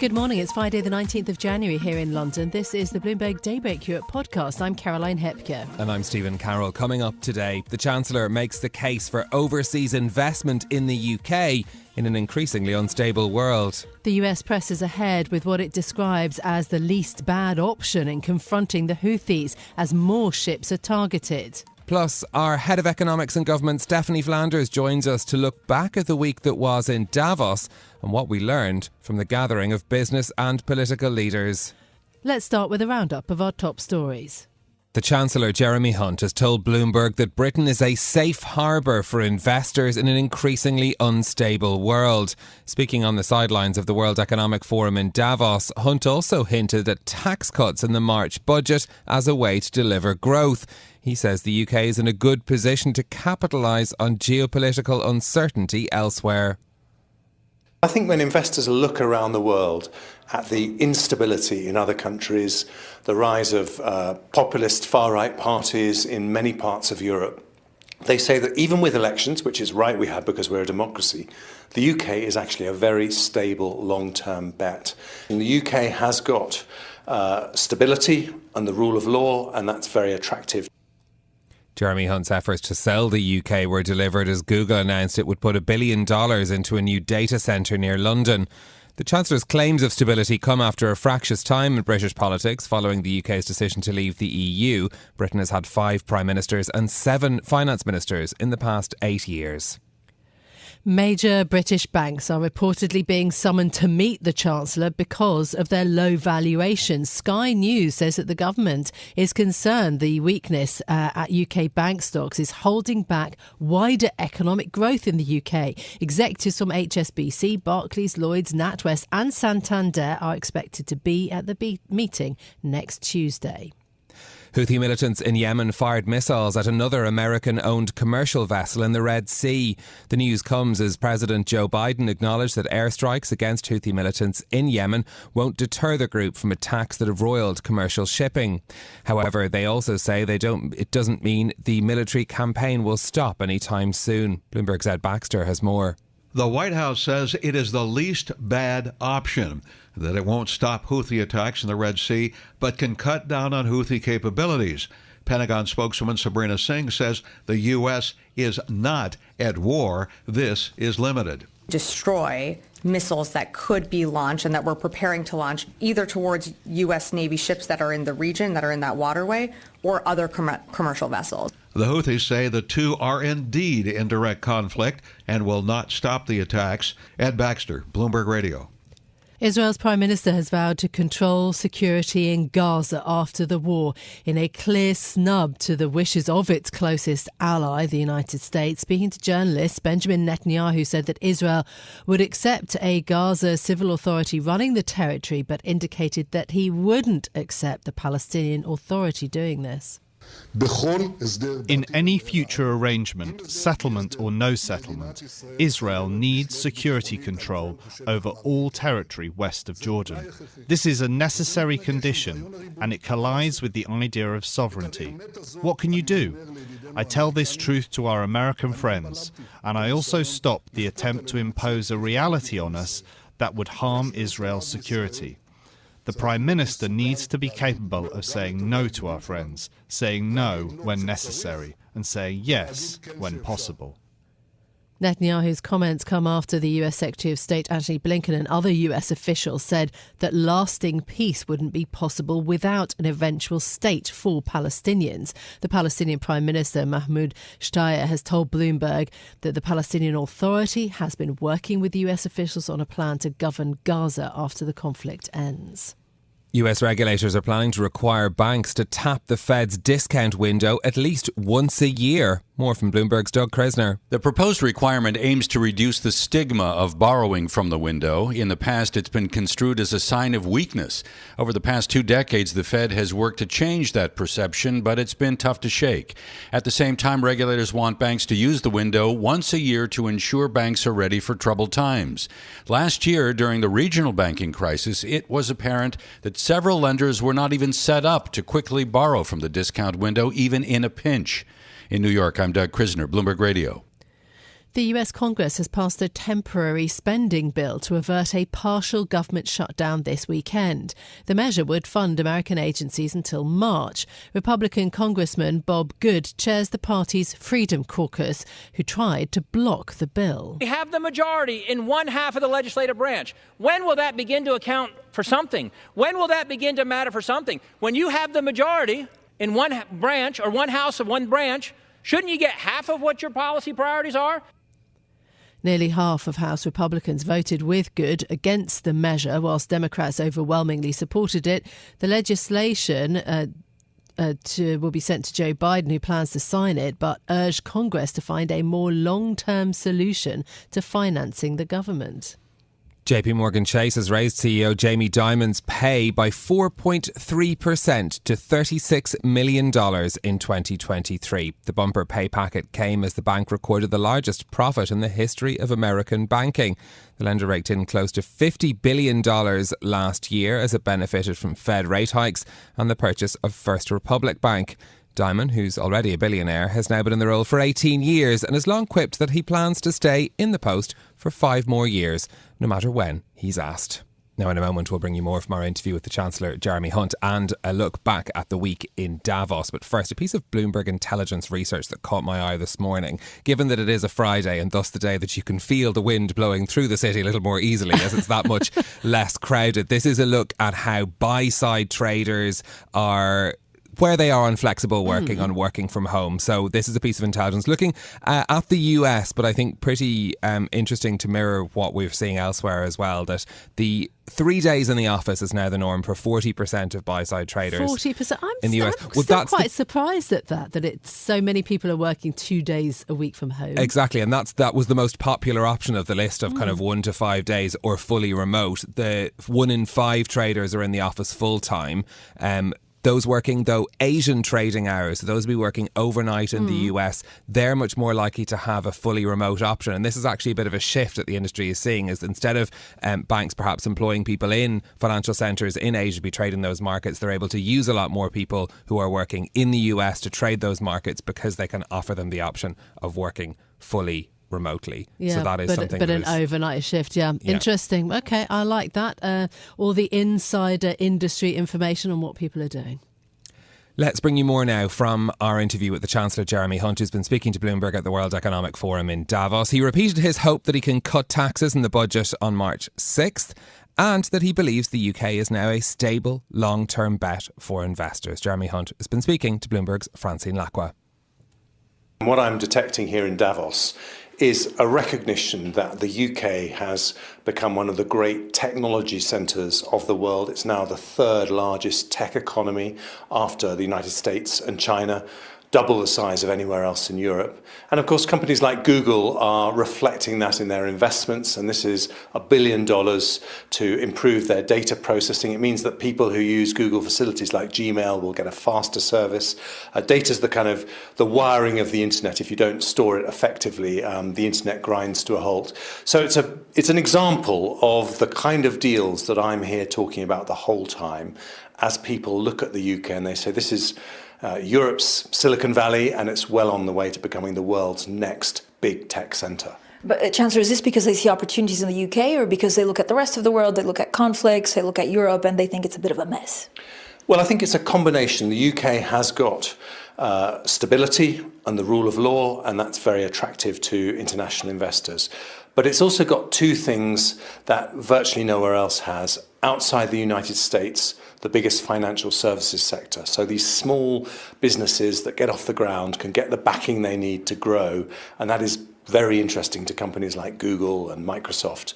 Good morning. It's Friday the 19th of January here in London. This is the Bloomberg Daybreak Europe podcast. I'm Caroline Hepker. And I'm Stephen Carroll. Coming up today, the Chancellor makes the case for overseas investment in the UK in an increasingly unstable world. The US presses ahead with what it describes as the least bad option in confronting the Houthis as more ships are targeted. Plus, our Head of Economics and Government, Stephanie Flanders, joins us to look back at the week that was in Davos and what we learned from the gathering of business and political leaders. Let's start with a roundup of our top stories. The Chancellor Jeremy Hunt has told Bloomberg that Britain is a safe harbour for investors in an increasingly unstable world. Speaking on the sidelines of the World Economic Forum in Davos, Hunt also hinted at tax cuts in the March budget as a way to deliver growth. He says the UK is in a good position to capitalise on geopolitical uncertainty elsewhere. I think when investors look around the world at the instability in other countries, the rise of populist far-right parties in many parts of Europe, they say that even with elections, which is right we have because we're a democracy, the UK is actually a very stable long-term bet. And the UK has got stability and the rule of law, and that's very attractive. Jeremy Hunt's efforts to sell the UK were delivered as Google announced it would put $1 billion into a new data centre near London. The Chancellor's claims of stability come after a fractious time in British politics following the UK's decision to leave the EU. Britain has had 5 prime ministers and 7 finance ministers in the past 8 years. Major British banks are reportedly being summoned to meet the Chancellor because of their low valuations. Sky News says that the government is concerned the weakness at UK bank stocks is holding back wider economic growth in the UK. Executives from HSBC, Barclays, Lloyds, NatWest and Santander are expected to be at the meeting next Tuesday. Houthi militants in Yemen fired missiles at another American-owned commercial vessel in the Red Sea. The news comes as President Joe Biden acknowledged that airstrikes against Houthi militants in Yemen won't deter the group from attacks that have roiled commercial shipping. However, they also say it doesn't mean the military campaign will stop anytime soon. Bloomberg's Ed Baxter has more. The White House says it is the least bad option, that it won't stop Houthi attacks in the Red Sea, but can cut down on Houthi capabilities. Pentagon spokeswoman Sabrina Singh says the U.S. is not at war. This is limited. Destroy missiles that could be launched and that we're preparing to launch either towards U.S. Navy ships that are in the region, that are in that waterway, or other commercial vessels. The Houthis say the two are indeed in direct conflict and will not stop the attacks. Ed Baxter, Bloomberg Radio. Israel's Prime Minister has vowed to control security in Gaza after the war in a clear snub to the wishes of its closest ally, the United States. Speaking to journalists, Benjamin Netanyahu said that Israel would accept a Gaza civil authority running the territory, but indicated that he wouldn't accept the Palestinian Authority doing this. In any future arrangement, settlement or no settlement, Israel needs security control over all territory west of Jordan. This is a necessary condition, and it collides with the idea of sovereignty. What can you do? I tell this truth to our American friends, and I also stop the attempt to impose a reality on us that would harm Israel's security. The Prime Minister needs to be capable of saying no to our friends, saying no when necessary, and saying yes when possible. Netanyahu's comments come after the US Secretary of State Antony Blinken and other US officials said that lasting peace wouldn't be possible without an eventual state for Palestinians. The Palestinian Prime Minister Mahmoud Shtayyeh has told Bloomberg that the Palestinian Authority has been working with US officials on a plan to govern Gaza after the conflict ends. US regulators are planning to require banks to tap the Fed's discount window at least once a year. More from Bloomberg's Doug Krisner. The proposed requirement aims to reduce the stigma of borrowing from the window. In the past, it's been construed as a sign of weakness. Over the past 2 decades, the Fed has worked to change that perception, but it's been tough to shake. At the same time, regulators want banks to use the window once a year to ensure banks are ready for troubled times. Last year, during the regional banking crisis, it was apparent that several lenders were not even set up to quickly borrow from the discount window, even in a pinch. In New York, I'm Doug Krisner, Bloomberg Radio. The US Congress has passed a temporary spending bill to avert a partial government shutdown this weekend. The measure would fund American agencies until March. Republican Congressman Bob Good chairs the party's Freedom Caucus, who tried to block the bill. We have the majority in one half of the legislative branch. When will that begin to account for something? When will that begin to matter for something? When you have the majority in one branch or one house of one branch, shouldn't you get half of what your policy priorities are? Nearly half of House Republicans voted with Good against the measure, whilst Democrats overwhelmingly supported it. The legislation will be sent to Joe Biden, who plans to sign it, but urged Congress to find a more long-term solution to financing the government. JP Morgan Chase has raised CEO Jamie Dimon's pay by 4.3% to $36 million in 2023. The bumper pay packet came as the bank recorded the largest profit in the history of American banking. The lender raked in close to $50 billion last year as it benefited from Fed rate hikes and the purchase of First Republic Bank. Dimon, who's already a billionaire, has now been in the role for 18 years and has long quipped that he plans to stay in the post for 5 more years, no matter when he's asked. Now, in a moment, we'll bring you more from our interview with the Chancellor Jeremy Hunt and a look back at the week in Davos. But first, a piece of Bloomberg intelligence research that caught my eye this morning. Given that it is a Friday and thus the day that you can feel the wind blowing through the city a little more easily as it's that much less crowded, this is a look at how buy-side traders are... where they are on flexible working, on working from home. So this is a piece of intelligence looking at the US, but I think pretty interesting to mirror what we're seeing elsewhere as well, that the 3 days in the office is now the norm for 40% of buy-side traders. 40%? In the US. I'm still quite surprised at that it's so many people are working 2 days a week from home. Exactly, and that was the most popular option of the list of kind of 1 to 5 days or fully remote. The 1 in 5 traders are in the office full-time. Those working, though, Asian trading hours, so those will be working overnight in the US, they're much more likely to have a fully remote option. And this is actually a bit of a shift that the industry is seeing, is instead of banks perhaps employing people in financial centres in Asia to be trading those markets, they're able to use a lot more people who are working in the US to trade those markets because they can offer them the option of working fully remotely. Yeah, so that is something. But an overnight shift, yeah. Interesting. Okay, I like that. All the insider industry information on what people are doing. Let's bring you more now from our interview with the Chancellor Jeremy Hunt, who's been speaking to Bloomberg at the World Economic Forum in Davos. He repeated his hope that he can cut taxes in the budget on March 6th and that he believes the UK is now a stable, long-term bet for investors. Jeremy Hunt has been speaking to Bloomberg's Francine Lacqua. What I'm detecting here in Davos is a recognition that the UK has become one of the great technology centres of the world. It's now the 3rd largest tech economy after the United States and China, double the size of anywhere else in Europe. And of course, companies like Google are reflecting that in their investments, and this is $1 billion to improve their data processing. It means that people who use Google facilities like Gmail will get a faster service. Data is the wiring of the internet. If you don't store it effectively, the internet grinds to a halt. So it's an example of the kind of deals that I'm here talking about the whole time as people look at the UK and they say, this is Europe's Silicon Valley, and it's well on the way to becoming the world's next big tech centre. But Chancellor, is this because they see opportunities in the UK, or because they look at the rest of the world, they look at conflicts, they look at Europe, and they think it's a bit of a mess? Well, I think it's a combination. The UK has got stability and the rule of law, and that's very attractive to international investors. But it's also got 2 things that virtually nowhere else has. Outside the United States, the biggest financial services sector. So these small businesses that get off the ground can get the backing they need to grow. And that is very interesting to companies like Google and Microsoft.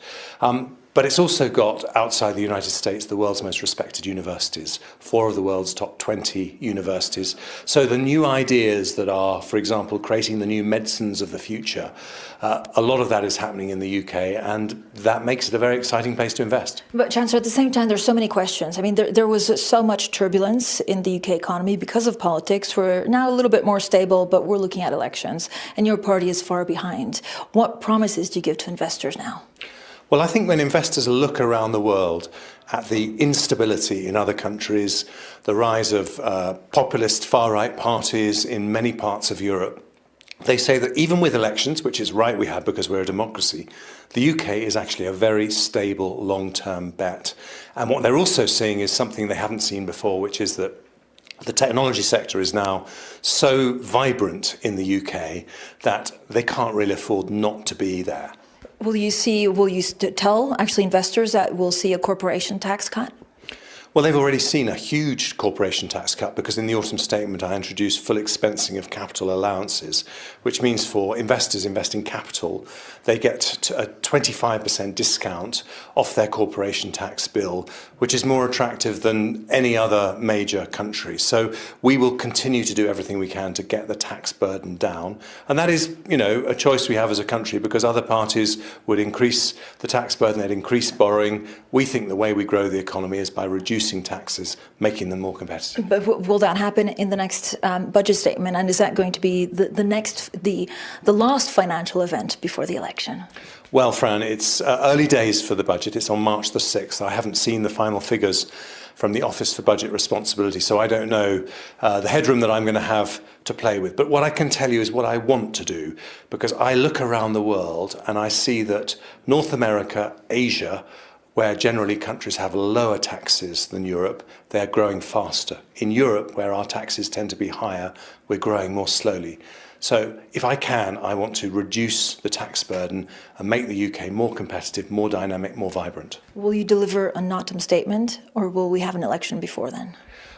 But it's also got, outside the United States, the world's most respected universities, 4 of the world's top 20 universities. So the new ideas that are, for example, creating the new medicines of the future, a lot of that is happening in the UK, and that makes it a very exciting place to invest. But Chancellor, at the same time, there's so many questions. I mean, there was so much turbulence in the UK economy because of politics. We're now a little bit more stable, but we're looking at elections, and your party is far behind. What promises do you give to investors now? Well, I think when investors look around the world at the instability in other countries, the rise of populist far-right parties in many parts of Europe, They say that even with elections, which is right we have because we're a democracy, the UK is actually a very stable long-term bet. And what they're also seeing is something they haven't seen before, which is that the technology sector is now so vibrant in the UK that they can't really afford not to be there. Will you tell actually investors that we'll see a corporation tax cut? Well, they've already seen a huge corporation tax cut because in the autumn statement I introduced full expensing of capital allowances, which means for investors investing capital, they get a 25% discount off their corporation tax bill, which is more attractive than any other major country. So we will continue to do everything we can to get the tax burden down. And that is, a choice we have as a country because other parties would increase the tax burden, they'd increase borrowing. We think the way we grow the economy is by reducing taxes, making them more competitive. But will that happen in the next budget statement? And is that going to be the last financial event before the election? Well, Fran, it's early days for the budget. It's on March the 6th. I haven't seen the final figures from the Office for Budget Responsibility, so I don't know the headroom that I'm going to have to play with. But what I can tell you is what I want to do, because I look around the world and I see that North America, Asia, where generally countries have lower taxes than Europe, they're growing faster. In Europe, where our taxes tend to be higher, we're growing more slowly. So if I can, I want to reduce the tax burden and make the UK more competitive, more dynamic, more vibrant. Will you deliver an autumn statement, or will we have an election before then?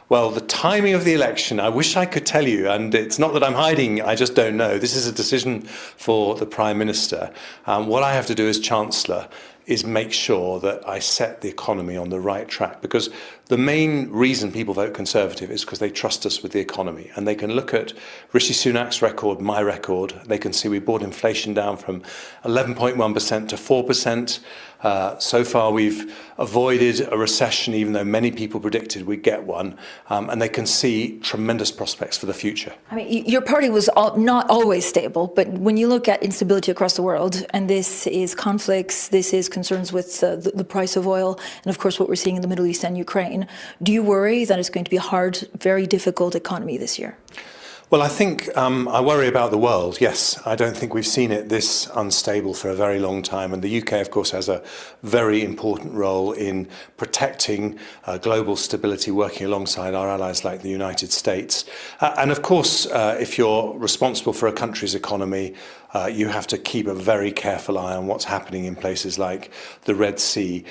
Well, the timing of the election, I wish I could tell you, and it's not that I'm hiding, I just don't know. This is a decision for the Prime Minister. What I have to do as Chancellor is make sure that I set the economy on the right track, because the main reason people vote Conservative is because they trust us with the economy, and they can look at Rishi Sunak's record, my record. They can see we brought inflation down from 11.1% to 4%. So far we've avoided a recession, even though many people predicted we'd get one, and they can see tremendous prospects for the future. I mean, your party was not always stable, but when you look at instability across the world, and this is conflicts, this is concerns with the price of oil, and of course what we're seeing in the Middle East and Ukraine, do you worry that it's going to be a hard, very difficult economy this year? Well, I think I worry about the world, yes. I don't think we've seen it this unstable for a very long time. And the UK, of course, has a very important role in protecting global stability, working alongside our allies like the United States. And of course, if you're responsible for a country's economy, you have to keep a very careful eye on what's happening in places like the Red Sea.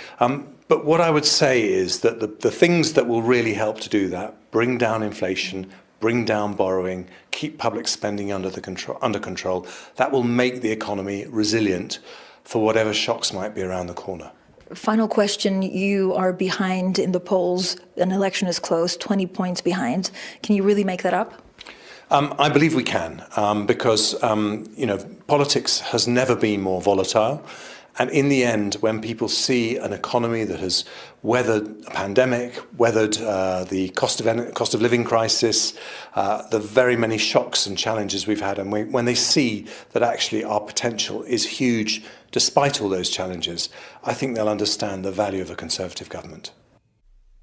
But what I would say is that the things that will really help to do that, bring down inflation, bring down borrowing, keep public spending under control, that will make the economy resilient for whatever shocks might be around the corner. Final question, you are behind in the polls, an election is close, 20 points behind. Can you really make that up? I believe we can, because politics has never been more volatile. And in the end, when people see an economy that has weathered a pandemic, weathered the cost of living crisis, the very many shocks and challenges we've had, and when they see that actually our potential is huge despite all those challenges, I think they'll understand the value of a Conservative government.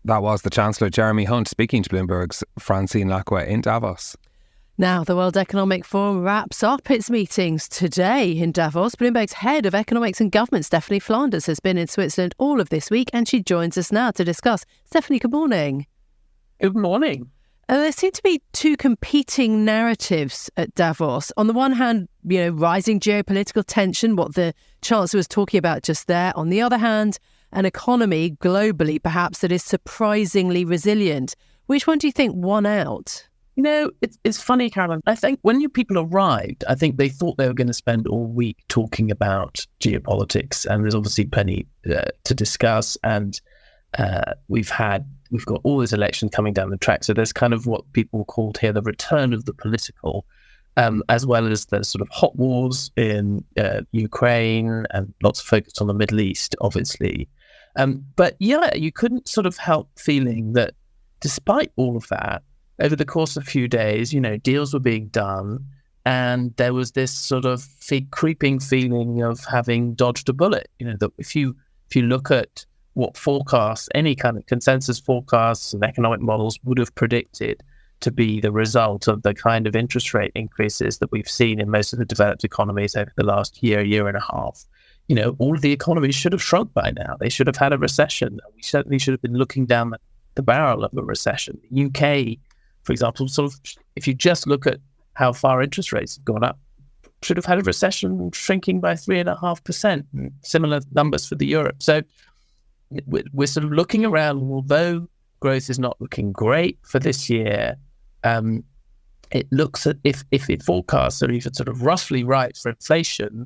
That was the Chancellor Jeremy Hunt speaking to Bloomberg's Francine Lacqua in Davos. Now, the World Economic Forum wraps up its meetings today in Davos. Bloomberg's head of economics and government, Stephanie Flanders, has been in Switzerland all of this week, and she joins us now to discuss. Stephanie, good morning. Good morning. There seem to be two competing narratives at Davos. On the one hand, rising geopolitical tension, what the Chancellor was talking about just there. On the other hand, an economy globally, perhaps, that is surprisingly resilient. Which one do you think won out? It's funny, Caroline. I think when you people arrived, I think they thought they were going to spend all week talking about geopolitics, and there's obviously plenty to discuss. And we've got all this election coming down the track, so there's kind of what people called here the return of the political, as well as the sort of hot wars in Ukraine and lots of focus on the Middle East, obviously. But yeah, you couldn't sort of help feeling that despite all of that, over the course of a few days, deals were being done, and there was this sort of creeping feeling of having dodged a bullet. That if you look at what forecasts, any kind of consensus forecasts and economic models would have predicted to be the result of the kind of interest rate increases that we've seen in most of the developed economies over the last year and a half. All of the economies should have shrunk by now. They should have had a recession. We certainly should have been looking down the barrel of a recession. The UK, for example, if you just look at how far interest rates have gone up, should have had a recession shrinking by 3.5%. Similar numbers for the Europe. So we're sort of looking around, although growth is not looking great for this year. It looks at if the forecasts are even sort of roughly right for inflation,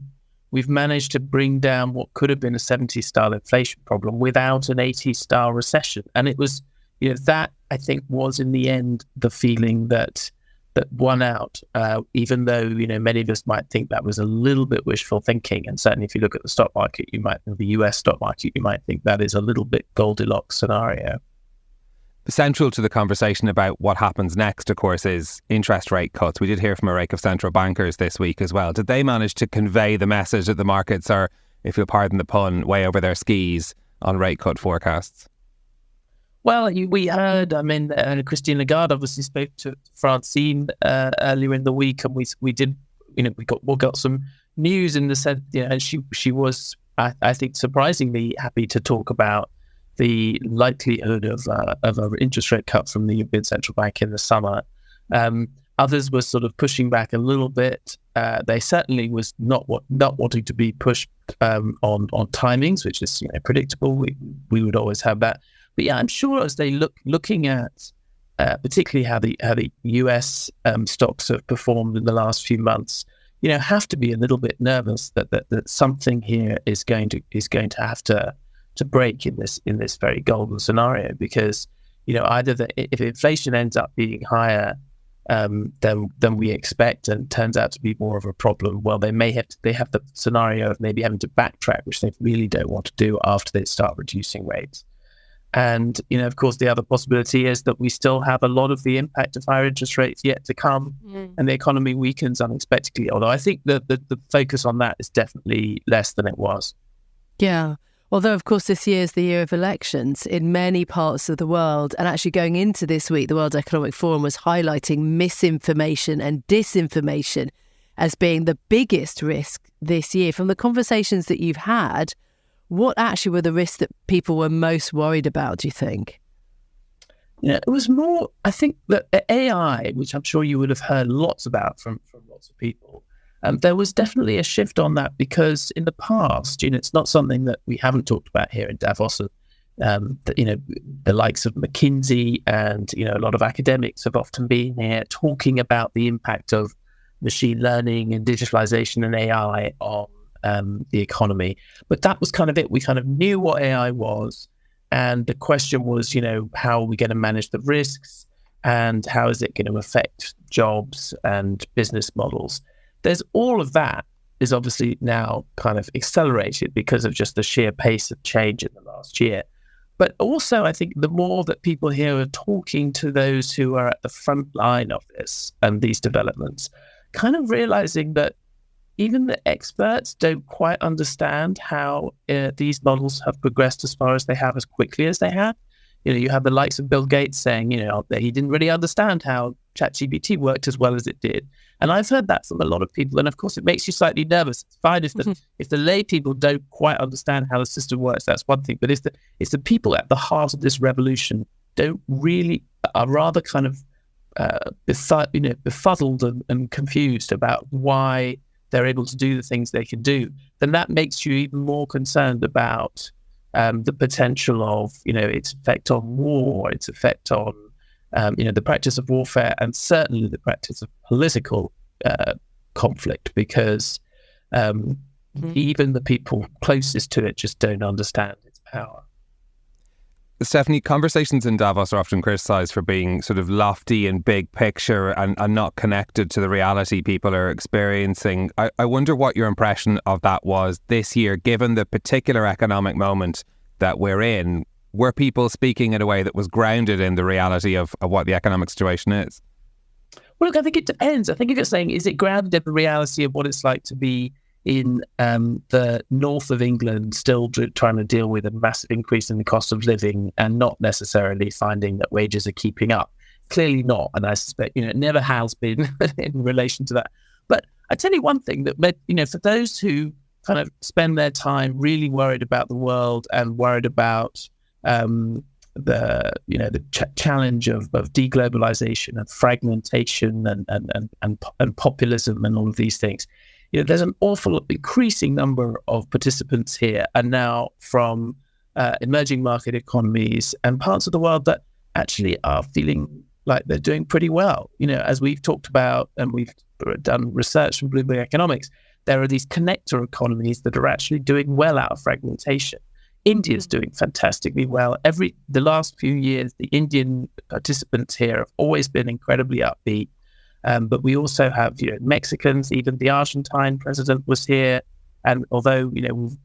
we've managed to bring down what could have been a 70s-style inflation problem without an 80s-style recession. And it was, that I think was in the end the feeling that won out, even though, many of us might think that was a little bit wishful thinking. And certainly if you look at the stock market, the US stock market, you might think that is a little bit Goldilocks scenario. Central to the conversation about what happens next, of course, is interest rate cuts. We did hear from a rake of central bankers this week as well. Did they manage to convey the message that the markets are, if you'll pardon the pun, way over their skis on rate cut forecasts? Well, we heard, Christine Lagarde obviously spoke to Francine earlier in the week, and we did, we got some news in the sense, and she was, I think, surprisingly happy to talk about the likelihood of an interest rate cut from the European Central Bank in the summer. Others were sort of pushing back a little bit. They certainly was not wanting to be pushed on timings, which is predictable. We would always have that. But yeah, I'm sure as they looking at particularly how the US stocks have performed in the last few months, have to be a little bit nervous that something here is going to have to break in this very golden scenario, because either if inflation ends up being higher than we expect and turns out to be more of a problem, well, they have the scenario of maybe having to backtrack, which they really don't want to do after they start reducing rates. And of course, the other possibility is that we still have a lot of the impact of higher interest rates yet to come, and the economy weakens unexpectedly. Although I think the focus on that is definitely less than it was. Yeah. Although, of course, this year is the year of elections in many parts of the world. And actually going into this week, the World Economic Forum was highlighting misinformation and disinformation as being the biggest risk this year. From the conversations that you've had, what actually were the risks that people were most worried about, do you think? It was more, I think, that AI, which I'm sure you would have heard lots about from lots of people. There was definitely a shift on that, because in the past, it's not something that we haven't talked about here in Davos. The likes of McKinsey and a lot of academics have often been here talking about the impact of machine learning and digitalization and AI on the economy. But that was kind of it. We kind of knew what AI was, and the question was, how are we going to manage the risks, and how is it going to affect jobs and business models? There's all of that is obviously now kind of accelerated because of just the sheer pace of change in the last year. But also, I think the more that people here are talking to those who are at the front line of this and these developments, kind of realizing that even the experts don't quite understand how these models have progressed as far as they have, as quickly as they have. You have the likes of Bill Gates saying, that he didn't really understand how ChatGPT worked as well as it did. And I've heard that from a lot of people. And of course, it makes you slightly nervous. It's fine if the lay people don't quite understand how the system works, that's one thing. But if the people at the heart of this revolution are rather kind of befuddled and confused about why they're able to do the things they can do, then that makes you even more concerned about the potential of, its effect on war, its effect on, the practice of warfare, and certainly the practice of political conflict, because even the people closest to it just don't understand its power. Stephanie, conversations in Davos are often criticised for being sort of lofty and big picture and not connected to the reality people are experiencing. I wonder what your impression of that was this year, given the particular economic moment that we're in. Were people speaking in a way that was grounded in the reality of what the economic situation is? Well, look, I think it depends. I think if you're saying, is it grounded in the reality of what it's like to be in the north of England, still trying to deal with a massive increase in the cost of living and not necessarily finding that wages are keeping up? clearly not. And I suspect, it never has been in relation to that. But I tell you one thing that, for those who kind of spend their time really worried about the world and worried about the challenge of deglobalization and fragmentation and populism and all of these things, there's an increasing number of participants here, and now from emerging market economies and parts of the world that actually are feeling like they're doing pretty well. As we've talked about, and we've done research from Bloomberg Economics, there are these connector economies that are actually doing well out of fragmentation. India's doing fantastically well. The last few years, the Indian participants here have always been incredibly upbeat. But we also have, Mexicans. Even the Argentine president was here, and although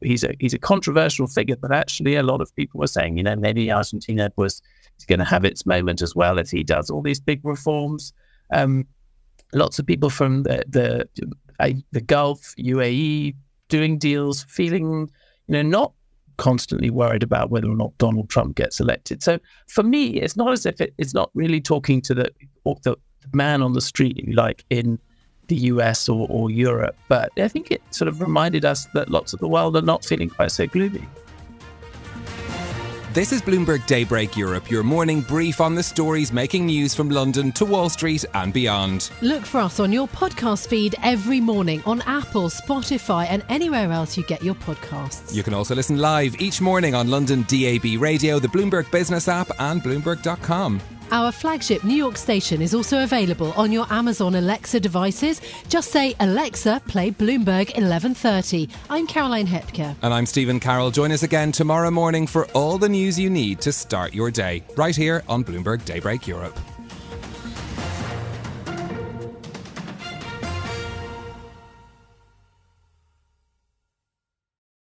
he's a controversial figure, but actually a lot of people were saying, maybe Argentina is going to have its moment as well if he does all these big reforms. Lots of people from the Gulf, UAE, doing deals, feeling not constantly worried about whether or not Donald Trump gets elected. So for me, it's not as if it's not really talking to the man on the street, if you like, in the US or Europe. But I think it sort of reminded us that lots of the world are not feeling quite so gloomy. This is Bloomberg Daybreak Europe, your morning brief on the stories making news from London to Wall Street and beyond. Look for us on your podcast feed every morning on Apple, Spotify and anywhere else you get your podcasts. You can also listen live each morning on London DAB Radio, the Bloomberg Business app and Bloomberg.com. Our flagship New York station is also available on your Amazon Alexa devices. Just say, Alexa, play Bloomberg 1130. I'm Caroline Hepker. And I'm Stephen Carroll. Join us again tomorrow morning for all the news you need to start your day, right here on Bloomberg Daybreak Europe.